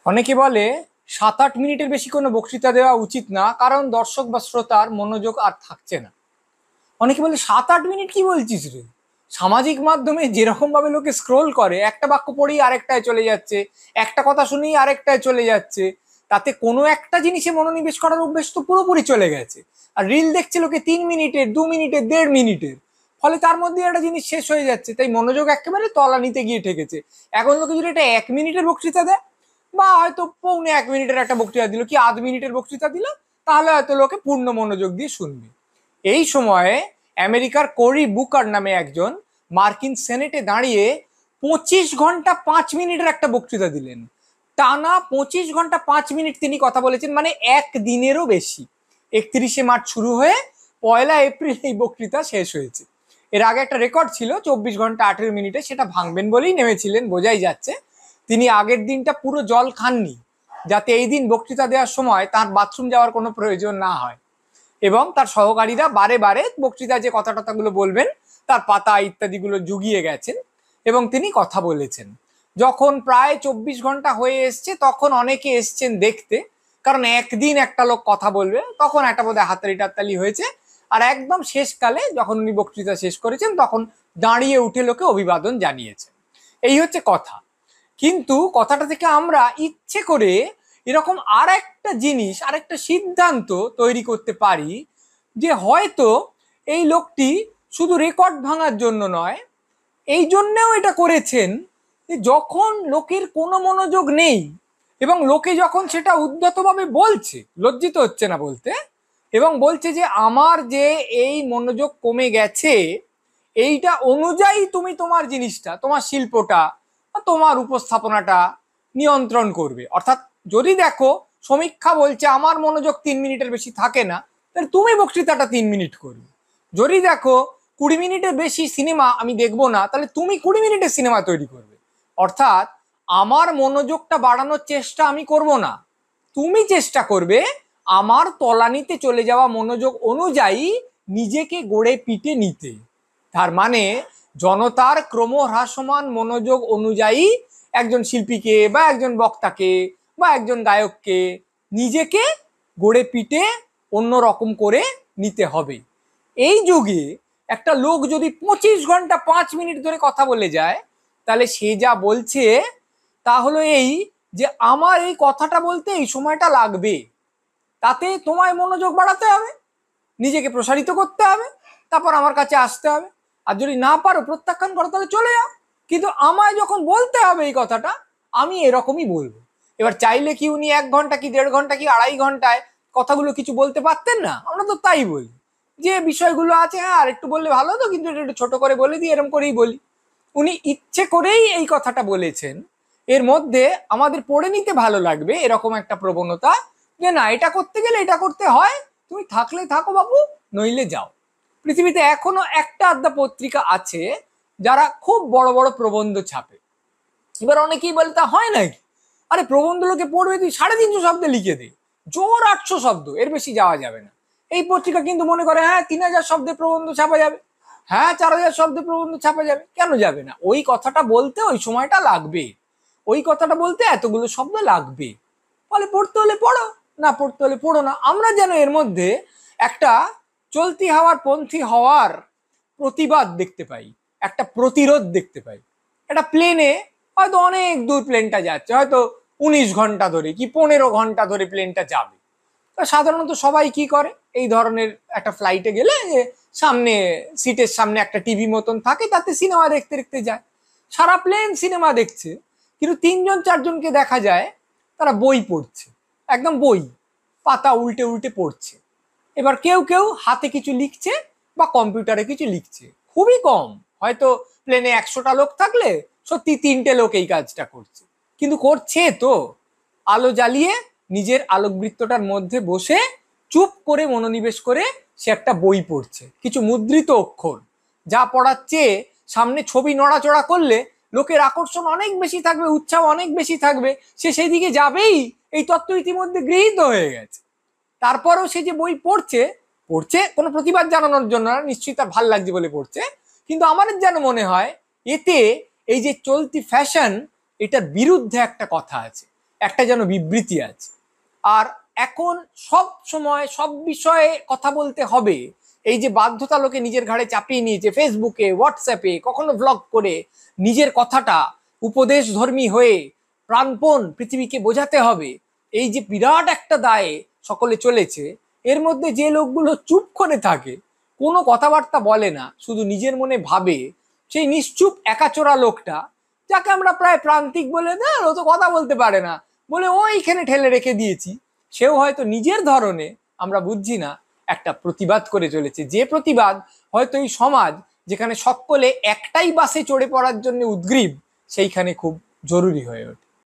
অনেকে বলে 7-8 মিনিটের বেশি কোনো বক্তৃতা দেওয়া উচিত না, কারণ দর্শক বা শ্রোতার মনোযোগ আর থাকছে না। অনেকে বলে 7-8 মিনিট কি বলছিস রে? সামাজিক মাধ্যমে যেরকম ভাবে লোকে স্ক্রোল করে, একটা বাক্য পড়েই আরেকটায় চলে যাচ্ছে, একটা কথা শুনেই আরেকটায় চলে যাচ্ছে, তাতে কোনো একটা জিনিসে মনোনিবেশ করার অভ্যেস তো পুরোপুরি চলে গেছে। আর রিল দেখছে লোকে 3 মিনিটের, 2 মিনিটের, 1.5 মিনিটের। ফলে তার মধ্যে একটা জিনিস শেষ হয়ে যাচ্ছে, তাই মনোযোগ একেবারে তলানিতে গিয়ে ঠেকেছে। এখন লোকে যদি এটা 1 মিনিটের বক্তৃতা দেয়, বা হয়তো পৌনে 1 মিনিটের একটা বক্তৃতা দিল, কি আধ মিনিটের বক্তৃতা দিল, তাহলে হয়তো লোকে পূর্ণ মনোযোগ দিয়ে শুনবে। এই সময়ে আমেরিকার কোরি বুকার নামে একজন মার্কিন সেনেটে দাঁড়িয়ে 25 ঘন্টা 5 মিনিটের একটা বক্তৃতা দিলেন। টানা 25 ঘন্টা 5 মিনিট তিনি কথা বলেছেন, মানে একদিনেরও বেশি। 31শে মার্চ শুরু হয়ে 1লা এপ্রিল এই বক্তৃতা শেষ হয়েছে। এর আগে একটা রেকর্ড ছিল 24 ঘন্টা 18 মিনিটে, সেটা ভাঙবেন বলেই নেমেছিলেন, বোঝাই যাচ্ছে। তিনি আগের দিনটা পুরো জল খাননি, যাতে এই দিন বক্তৃতা দেওয়ার সময় তার বাথরুম যাওয়ার কোনো প্রয়োজন না হয়। এবং তার সহকারীরা বারে বারে বক্তৃতা যে কথা টথাগুলো বলবেন তার পাতা ইত্যাদিগুলো জুগিয়ে গেছেন এবং তিনি কথা বলেছেন। যখন প্রায় 24 ঘন্টা হয়ে এসছে, তখন অনেকে এসছেন দেখতে, কারণ একদিন একটা লোক কথা বলবে, তখন একটা বোধহয় হাততালি টাততালি হয়েছে। আর একদম শেষকালে যখন উনি বক্তৃতা শেষ করেছেন, তখন দাঁড়িয়ে উঠে লোকে অভিবাদন জানিয়েছেন। এই হচ্ছে কথা। কিন্তু কথাটা থেকে আমরা ইচ্ছে করে এরকম আর একটা জিনিস, আর একটা সিদ্ধান্ত তৈরি করতে পারি যে হয়তো এই লোকটি শুধু রেকর্ড ভাঙার জন্য নয়, এই জন্যেও এটা করেছেন যে যখন লোকের কোনো মনোযোগ নেই এবং লোকে যখন সেটা উদ্ধতভাবে বলছে, লজ্জিত হচ্ছে না বলতে, এবং বলছে যে আমার যে এই মনোযোগ কমে গেছে, এইটা অনুযায়ী তুমি তোমার জিনিসটা, তোমার শিল্পটা, তোমার উপস্থাপনাটা নিয়ন্ত্রণ করবে। অর্থাৎ যদি দেখো সমীক্ষা বলছে আমার মনোযোগ 3 মিনিটের বেশি থাকে না, তাহলে তুমি বক্তৃতাটা 3 মিনিট করবে। যদি দেখো 20 মিনিটের বেশি সিনেমা আমি দেখবো না, তাহলে তুমি 20 মিনিটের সিনেমা তৈরি করবে। অর্থাৎ আমার মনোযোগটা বাড়ানোর চেষ্টা আমি করব না, তুমি চেষ্টা করবে আমার তলানিতে চলে যাওয়া মনোযোগ অনুযায়ী নিজেকে গড়ে পিটে নিতে। তার মানে জনতার ক্রমহ্রাসমান মনোযোগ অনুযায়ী একজন শিল্পীকে বা একজন বক্তাকে বা একজন গায়ককে নিজেকে গড়ে পিটে অন্য রকম করে নিতে হবে। এই যুগে একটা লোক যদি 25 ঘন্টা 5 মিনিট ধরে কথা বলে যায়, তাহলে সে যা বলছে তা হলো এই যে আমার এই কথাটা বলতে এই সময়টা লাগবে, তাতে তোমায় মনোযোগ বাড়াতে হবে, নিজেকে প্রসারিত করতে হবে, তারপর আমার কাছে আসতে হবে। আর যদি না পারো প্রত্যাখ্যান করো, তাহলে চলে যাও। কিন্তু আমায় যখন বলতে হবে এই কথাটা, আমি এরকমই বলবো। এবার চাইলে কি উনি 1 ঘন্টা কি 1.5 ঘন্টা কি 2.5 ঘন্টায় কথাগুলো কিছু বলতে পারতেন না? আমরা তো তাই বলি যে বিষয়গুলো আছে, হ্যাঁ আর একটু বললে ভালো হতো, কিন্তু এটা একটু ছোট করে বলে দিই, এরকম করেই বলি। উনি ইচ্ছে করেই এই কথাটা বলেছেন। এর মধ্যে আমাদের পড়ে নিতে ভালো লাগবে এরকম একটা প্রবণতা, যে না এটা করতে গেলে এটা করতে হয়, তুমি থাকলে থাকো বাবু, নইলে যাও। পৃথিবীতে এখনো একটা আধটা পত্রিকা আছে যারা খুব বড় বড় প্রবন্ধ ছাপে। এবার অনেকেই বলে তা হয় নাকি? আরে প্রবন্ধ লোকে পড়বে, তুই 350 শব্দে লিখে দে, জোর 800 শব্দ, এর বেশি যাওয়া যাবে না। এই পত্রিকা কিন্তু মনে করে হ্যাঁ 3000 শব্দে প্রবন্ধ ছাপা যাবে, হ্যাঁ 4000 শব্দে প্রবন্ধ ছাপা যাবে। কেন যাবে না? ওই কথাটা বলতে ওই সময়টা লাগবে, ওই কথাটা বলতে এতগুলো শব্দ লাগবে। ফলে পড়তে হলে পড়ো, না পড়তে হলে পড়ো না। আমরা যেন এর মধ্যে একটা চলতি হওয়ার পন্থী হওয়ার প্রতিবাদ দেখতে পাই, একটা প্রতিরোধ দেখতে পাই। একটা প্লেনে হয়তো অনেক দূর প্লেনটা যাচ্ছে, হয়তো 19 ঘন্টা ধরে কি 15 ঘন্টা ধরে প্লেনটা যাবে। সাধারণত সবাই কি করে এই ধরনের একটা ফ্লাইটে গেলে, যে সামনে সিটের সামনে একটা টিভি মতন থাকে, তাতে সিনেমা দেখতে দেখতে যায়। সারা প্লেন সিনেমা দেখছে, কিন্তু 3-4জনকে দেখা যায় তারা বই পড়ছে, একদম বই পাতা উল্টে উল্টে পড়ছে। এবার কেউ কেউ হাতে কিছু লিখছে বা কম্পিউটারে কিছু লিখছে, খুবই কম। হয়তো প্লেনে 100টা লোক থাকলে সত্যি 3টে লোক এই কাজটা করছে, কিন্তু করছে তো। আলো জ্বালিয়ে নিজের আলোকবৃত্তটার মধ্যে বসে চুপ করে মনোনিবেশ করে সে একটা বই পড়ছে, কিছু মুদ্রিত অক্ষর। যা পড়াচ্ছে, সামনে ছবি নড়াচড়া করলে লোকের আকর্ষণ অনেক বেশি থাকবে, উৎসাহ অনেক বেশি থাকবে, সে সেই দিকে যাবেই, এই তত্ত্ব ইতিমধ্যে গৃহীত হয়ে গেছে। তারপরেও সে যে বই পড়ছে, পড়ছে কোনো প্রতিবাদ জানানোর জন্য না, নিশ্চয়ই তার ভাল লাগছে বলে পড়ছে। কিন্তু আমার যেন মনে হয় এতে এই যে চলতি ফ্যাশন, এটার বিরুদ্ধে একটা কথা আছে। একটা যেন বিবৃতি আছে। আর এখন সব সময় সব বিষয়ে কথা বলতে হবে, এই যে বাধ্যতা লোকে নিজের ঘাড়ে চাপিয়ে নিয়েছে, ফেসবুকে, হোয়াটসঅ্যাপে, কখনো ব্লগ করে নিজের কথাটা উপদেশ ধর্মী হয়ে প্রাণপণ পৃথিবীকে বোঝাতে হবে, এই যে বিরাট একটা দায়ে সকলে চলেছে, এর মধ্যে যে লোকগুলো চুপ করে থাকে, কোনো কথাবার্তা বলে না, শুধু নিজের মনে ভাবে, সেই নিশ্চুপ একাচোরা লোকটা, যাকে আমরা প্রায় প্রান্তিক বলে, না ও তো কথা বলতে পারে না বলে ওইখানে ঠেলে রেখে দিয়েছি, সেও হয়তো নিজের ধরনে, আমরা বুঝছি না, একটা প্রতিবাদ করে চলেছে। যে প্রতিবাদ হয়তো এই সমাজ যেখানে সকলে একটাই বাসে চড়ে পড়ার জন্য উদ্গ্রীব, সেইখানে খুব জরুরি হয়ে ওঠে।